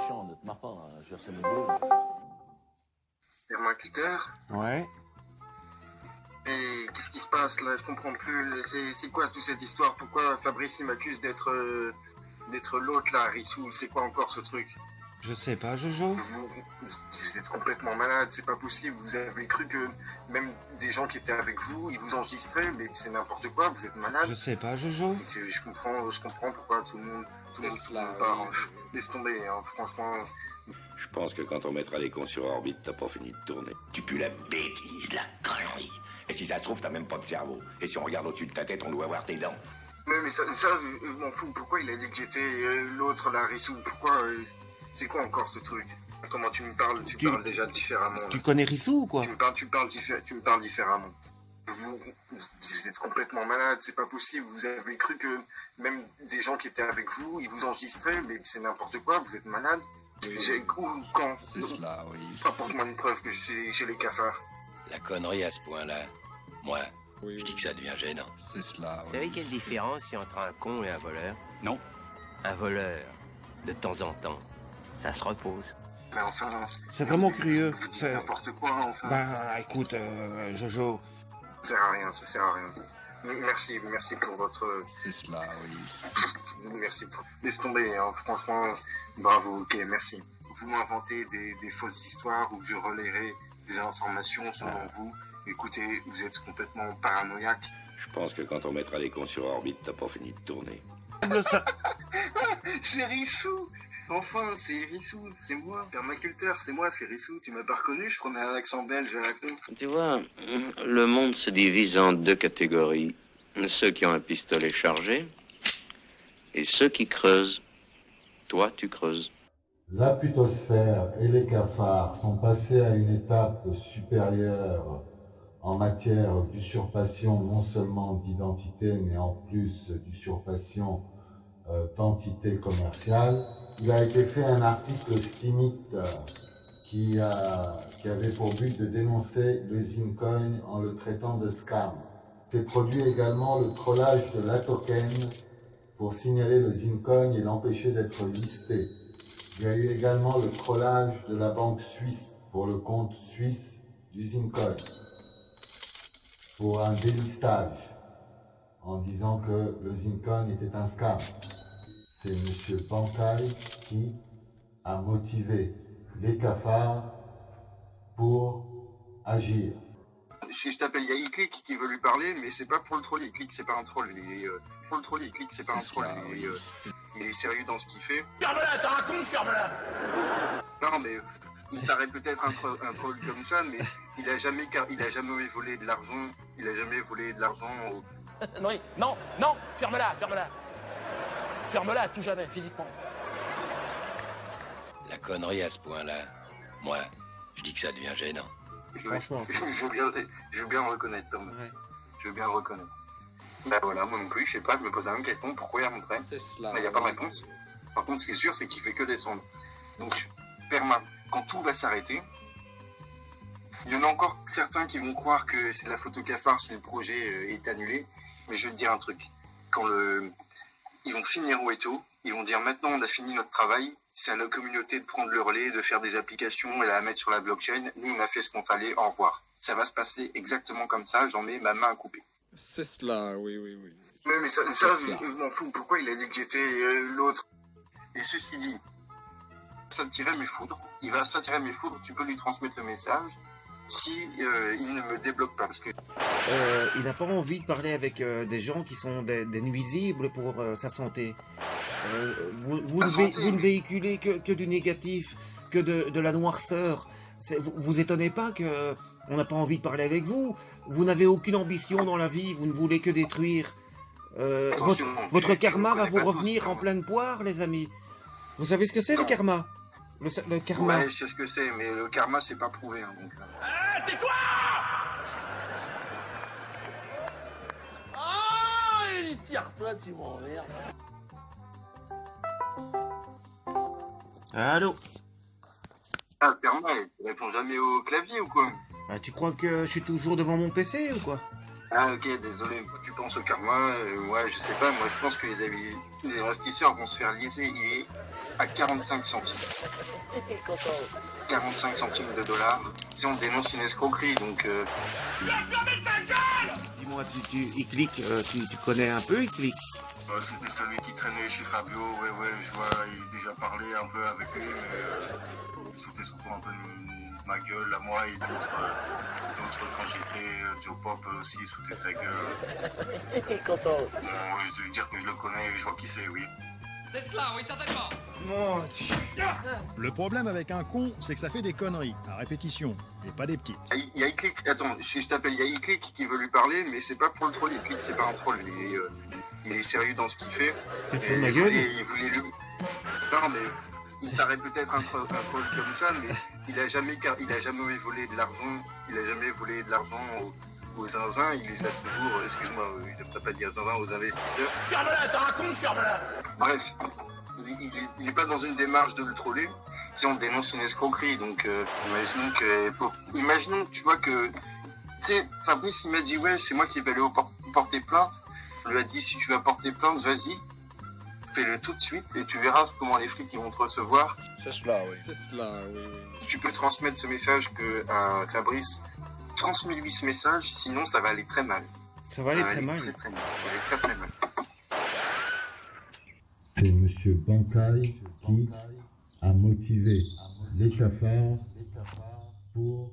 chiant de te marre, je veux dire, c'est mon boulot. Permaculteur. Ouais. Et qu'est-ce qui se passe là? Je comprends plus. C'est quoi toute cette histoire? Pourquoi Fabrice il m'accuse d'être l'autre là, Rissou? C'est quoi encore ce truc? Je sais pas, Jojo. Vous êtes complètement malade, c'est pas possible. Vous avez cru que même des gens qui étaient avec vous, ils vous enregistraient, mais c'est n'importe quoi. Vous êtes malade. Je sais pas, Jojo. Je comprends pourquoi tout le monde part. Laisse tomber, hein, franchement. Je pense que quand on mettra les cons sur orbite, t'as pas fini de tourner. Tu pues la bêtise, la connerie. Et si ça se trouve, t'as même pas de cerveau. Et si on regarde au-dessus de ta tête, on doit voir tes dents. Mais ça je m'en fous. Pourquoi il a dit que j'étais l'autre là, Rissou? Pourquoi c'est quoi encore ce truc? Comment tu me parles? Tu parles déjà différemment. Tu connais Rissou ou quoi? Tu me parles différemment. Vous êtes complètement malade, c'est pas possible. Vous avez cru que même des gens qui étaient avec vous, ils vous enregistraient, mais c'est n'importe quoi. Vous êtes malade. Quand? C'est cela, oui. Apporte-moi une preuve que je suis chez les cafards. La connerie à ce point-là, moi, Oui, je dis que ça devient gênant. c'est cela, Vous oui. savez quelle différence il y a entre un con et un voleur? Non. Un voleur, de temps en temps, ça se repose. Mais enfin... C'est vraiment curieux. Vous dites n'importe quoi, enfin. Bah, écoute, Jojo. Ça sert à rien. Merci pour votre... C'est cela, oui. Merci pour... Laisse tomber, hein, franchement, bravo, ok, merci. Vous m'inventez des fausses histoires où je relayerai des informations selon vous. Écoutez, vous êtes complètement paranoïaque. Je pense que quand on mettra les cons sur orbite, t'as pas fini de tourner. C'est Rissou. Enfin, c'est Rissou, c'est moi, permaculteur, c'est moi, c'est Rissou. Tu m'as pas reconnu, je prenais un accent belge à la con. Tu vois, le monde se divise en deux catégories. Ceux qui ont un pistolet chargé et ceux qui creusent. Toi, tu creuses. La putosphère et les cafards sont passés à une étape supérieure en matière d'usurpation non seulement d'identité, mais en plus d'usurpation d'entité commerciale. Il a été fait un article Steemit qui avait pour but de dénoncer le Zincoin en le traitant de scam. C'est produit également le trollage de l'Atoken pour signaler le Zincoin et l'empêcher d'être listé. Il y a eu également le trollage de la banque suisse pour le compte suisse du Zincoin pour un délistage en disant que le Zincoin était un scam. C'est M. Bankai qui a motivé les cafards pour agir. Si je t'appelle, il y a Iclic qui veut lui parler, mais c'est pas pour le troll. Iclic, c'est pas un troll. Pour le troll, Iclic, c'est pas un troll. Il est sérieux dans ce qu'il fait. Ferme-la, t'as un con, ferme-la! Non, mais il paraît peut-être un troll comme ça, mais il a jamais volé de l'argent. Il a jamais volé de l'argent Non, ferme-la! Ferme-la à tout jamais, physiquement. La connerie à ce point-là, moi, je dis que ça devient gênant. Franchement. Je veux bien le reconnaître, Tom. Ouais. Je veux bien le reconnaître. Ben voilà, moi non plus, je sais pas, je me pose la même question, pourquoi il remonterait? C'est cela. Mais il n'y a pas de réponse. Par contre, ce qui est sûr, c'est qu'il fait que descendre. Donc, quand tout va s'arrêter, il y en a encore certains qui vont croire que c'est la photo cafard si le projet est annulé. Mais je vais te dire un truc. Ils vont finir Weto, ils vont dire maintenant on a fini notre travail, c'est à la communauté de prendre le relais, de faire des applications et la mettre sur la blockchain. Nous, on a fait ce qu'on fallait, au revoir. Ça va se passer exactement comme ça, j'en mets ma main à couper. C'est cela, oui. Mais ça je m'en fous. Pourquoi il a dit que j'étais l'autre? Et ceci dit, ça tirait mes foudres. Il va s'attirer mes foudres. Tu peux lui transmettre le message si il ne me débloque pas. Parce que Il n'a pas envie de parler avec des gens qui sont des nuisibles pour sa santé. Vous ne véhiculez que du négatif, que de la noirceur. Vous étonnez pas que on n'a pas envie de parler avec vous. Vous n'avez aucune ambition dans la vie. Vous ne voulez que détruire. Votre karma va vous revenir en pleine poire, les amis. Vous savez ce que c'est, le karma? Le karma. Ouais, je sais ce que c'est, mais le karma, c'est pas prouvé. Hein, donc, Tais-toi! Ah, tire-toi, tu m'emmerdes. Allô? Ah, le karma, il répond jamais au clavier ou quoi? Tu crois que je suis toujours devant mon PC ou quoi? Ah ok, désolé, tu penses au karma, moi je sais pas, moi je pense que les investisseurs vont se faire liser, il est à 45 centimes. 45 centimes de dollars, si on dénonce une escroquerie, donc... Dis-moi, Iclic, tu connais un peu Iclic? C'était celui qui traînait chez Fabio, ouais, je vois, il a déjà parlé un peu avec lui, mais c'était surtout un peu ma gueule à moi et d'autres quand j'étais Joe Pop aussi, sous de sa gueule. Bon, je veux dire que je le connais, je vois qui c'est, oui. C'est cela, oui, certainement. Mon Dieu. Le problème avec un con, c'est que ça fait des conneries, à répétition, et pas des petites. Il y a Iclic, attends, je t'appelle, il y a Iclic qui veut lui parler, mais c'est pas pour le troll, Iclic c'est pas un troll, il est sérieux dans ce qu'il fait. Tu te fous de ma gueule? Il voulait lui... Non mais, il paraît peut-être un troll comme ça, mais il a jamais volé de l'argent, aux zinzins, il les a toujours, excuse-moi, je ne peux pas dire zinzins, aux investisseurs. Ferme-la, t'as un con, ferme-la. Bref, il n'est pas dans une démarche de le troller, si on dénonce une escroquerie, donc imaginons que tu vois que, tu sais, Fabrice il m'a dit ouais, c'est moi qui vais aller porter plainte, on lui a dit si tu vas porter plainte, vas-y, fais-le tout de suite et tu verras comment les flics ils vont te recevoir. C'est cela, oui. C'est cela, oui. Tu peux transmettre ce message à Fabrice, transmets-lui ce message, sinon ça va aller très mal. Ça va aller très mal. Très mal. Ça va aller très très mal. C'est Monsieur Bankai qui a motivé les cafards pour